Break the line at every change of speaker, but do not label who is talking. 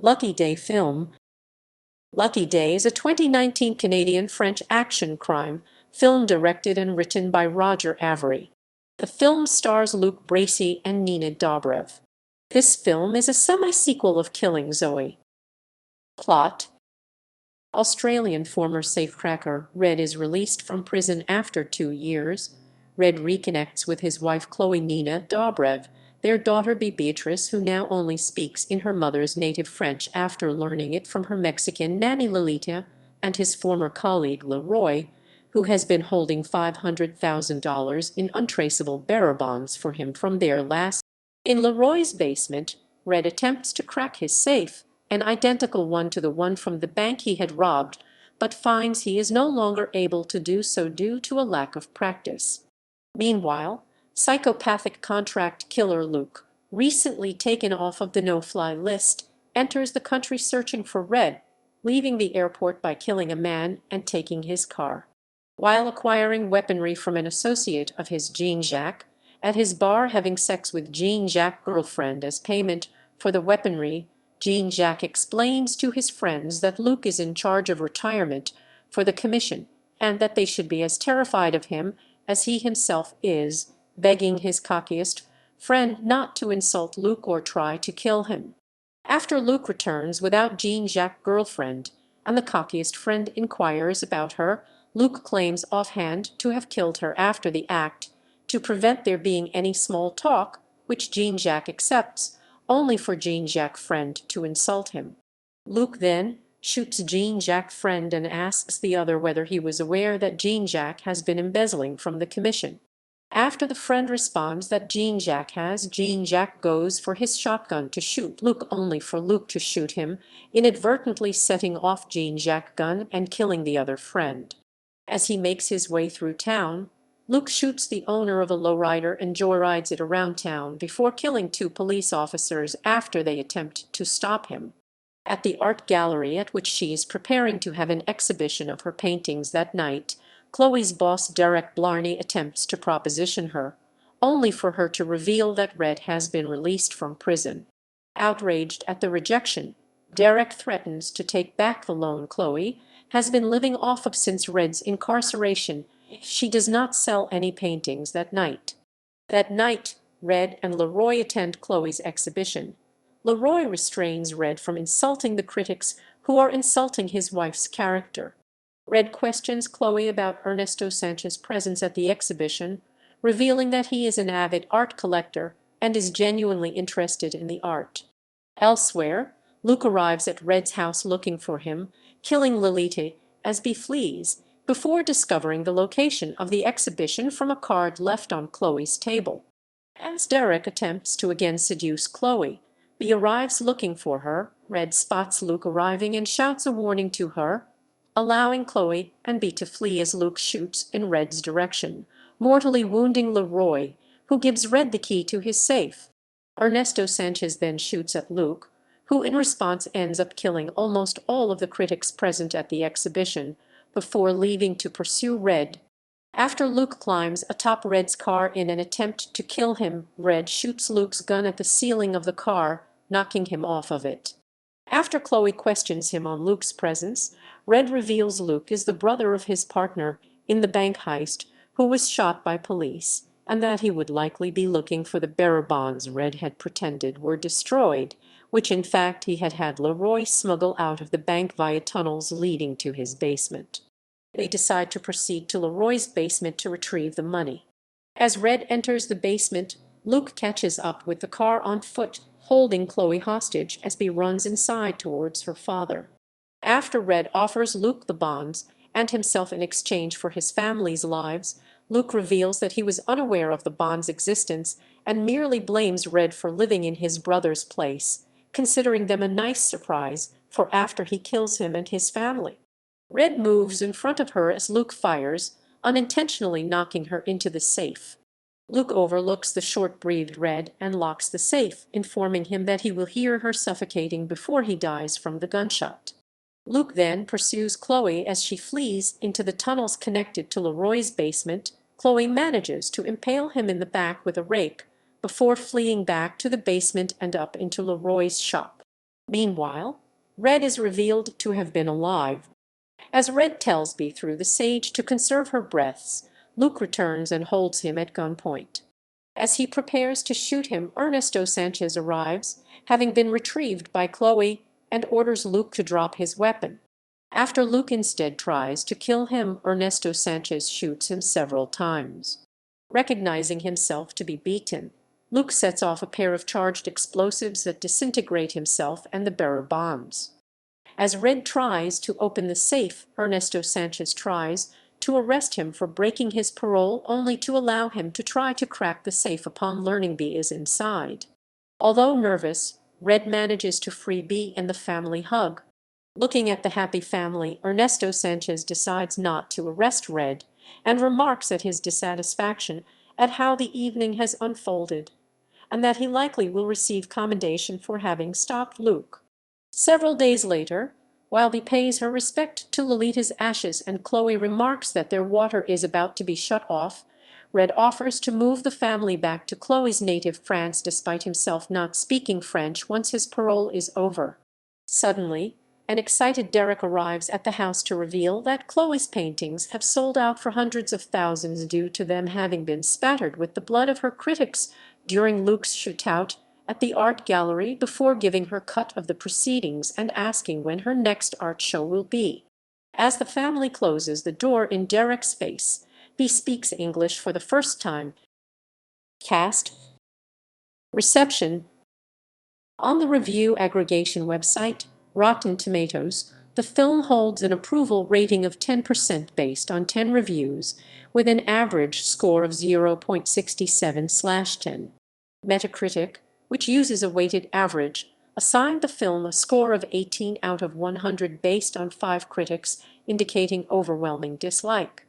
Lucky Day film. Lucky Day is a 2019 Canadian-French action crime film directed and written by Roger Avary. The film stars Luc Bracey and Nina Dobrev. This film is a semi-sequel of Killing Zoe. Plot: Australian former safecracker Red is released from prison after 2 years. Red reconnects with his wife Chloe Nina Dobrev, their daughter Beatrice, who now only speaks in her mother's native French after learning it from her Mexican nanny Lolita, and his former colleague Leroy, who has been holding $500,000 in untraceable bearer bonds for him from their last. In Leroy's basement, Red attempts to crack his safe, an identical one to the one from the bank he had robbed, but finds he is no longer able to do so due to a lack of practice. Meanwhile, psychopathic contract killer Luke, recently taken off of the no-fly list, enters the country searching for Red, leaving the airport by killing a man and taking his car. While acquiring weaponry from an associate of his, Jean-Jacques, at his bar having sex with Jean-Jacques' girlfriend as payment for the weaponry, Jean-Jacques explains to his friends that Luke is in charge of retirement for the commission and that they should be as terrified of him as he himself is, begging his cockiest friend not to insult Luke or try to kill him. After Luke returns without Jean-Jacques' girlfriend, and the cockiest friend inquires about her, Luke claims offhand to have killed her after the act, to prevent there being any small talk, which Jean-Jacques accepts, only for Jean-Jacques' friend to insult him. Luke then shoots Jean-Jacques' friend and asks the other whether he was aware that Jean-Jacques has been embezzling from the commission. After the friend responds that Jean-Jacques has, Jean-Jacques goes for his shotgun to shoot Luke, only for Luke to shoot him, inadvertently setting off Jean-Jacques' gun and killing the other friend. As he makes his way through town, Luke shoots the owner of a lowrider and joyrides it around town before killing 2 police officers after they attempt to stop him. At the art gallery at which she is preparing to have an exhibition of her paintings that night, Chloe's boss Derek Blarney attempts to proposition her, only for her to reveal that Red has been released from prison. Outraged at the rejection, Derek threatens to take back the loan Chloe has been living off of since Red's incarceration if she does not sell any paintings that night. That night, Red and Leroy attend Chloe's exhibition. Leroy restrains Red from insulting the critics who are insulting his wife's character. Red questions Chloe about Ernesto Sanchez's presence at the exhibition, revealing that he is an avid art collector and is genuinely interested in the art. Elsewhere, Luke arrives at Red's house looking for him, killing Lolita as Bee flees, before discovering the location of the exhibition from a card left on Chloe's table. As Derek attempts to again seduce Chloe, Bee arrives looking for her. Red spots Luke arriving and shouts a warning to her, allowing Chloe and Bee to flee as Luke shoots in Red's direction, mortally wounding Leroy, who gives Red the key to his safe. Ernesto Sanchez then shoots at Luke, who in response ends up killing almost all of the critics present at the exhibition, before leaving to pursue Red. After Luke climbs atop Red's car in an attempt to kill him, Red shoots Luke's gun at the ceiling of the car, knocking him off of it. After Chloe questions him on Luke's presence, Red reveals Luke is the brother of his partner in the bank heist who was shot by police, and that he would likely be looking for the bearer bonds Red had pretended were destroyed, which in fact he had had Leroy smuggle out of the bank via tunnels leading to his basement. They decide to proceed to Leroy's basement to retrieve the money. As Red enters the basement, Luke catches up with the car on foot, holding Chloe hostage as Bee runs inside towards her father. After Red offers Luke the bonds and himself in exchange for his family's lives, Luke reveals that he was unaware of the bonds' existence and merely blames Red for living in his brother's place, considering them a nice surprise for after he kills him and his family. Red moves in front of her as Luke fires, unintentionally knocking her into the safe. Luke overlooks the short-breathed Red and locks the safe, informing him that he will hear her suffocating before he dies from the gunshot. Luke then pursues Chloe as she flees into the tunnels connected to Leroy's basement. Chloe manages to impale him in the back with a rake before fleeing back to the basement and up into Leroy's shop. Meanwhile, Red is revealed to have been alive. As Red tells Bee through the sage to conserve her breaths, Luke returns and holds him at gunpoint. As he prepares to shoot him, Ernesto Sanchez arrives, having been retrieved by Chloe, and orders Luke to drop his weapon. After Luke instead tries to kill him, Ernesto Sanchez shoots him several times. Recognizing himself to be beaten, Luke sets off a pair of charged explosives that disintegrate himself and the bearer bombs. As Red tries to open the safe, Ernesto Sanchez tries to arrest him for breaking his parole, only to allow him to try to crack the safe upon learning Bee is inside. Although nervous, Red manages to free Bee and the family hug. Looking at the happy family, Ernesto Sanchez decides not to arrest Red and remarks at his dissatisfaction at how the evening has unfolded, and that he likely will receive commendation for having stopped Luke. Several days later, while Bee pays her respect to Lolita's ashes and Chloe remarks that their water is about to be shut off, Red offers to move the family back to Chloe's native France despite himself not speaking French once his parole is over. Suddenly, an excited Derek arrives at the house to reveal that Chloe's paintings have sold out for hundreds of thousands due to them having been spattered with the blood of her critics during Luke's shootout at the art gallery, before giving her cut of the proceedings and asking when her next art show will be. As the family closes the door in Derek's face, he speaks English for the first time. Cast. Reception. On the review aggregation website, Rotten Tomatoes, the film holds an approval rating of 10% based on 10 reviews, with an average score of 0.67/10. Metacritic, which uses a weighted average, assigned the film a score of 18 out of 100 based on 5 critics, indicating overwhelming dislike.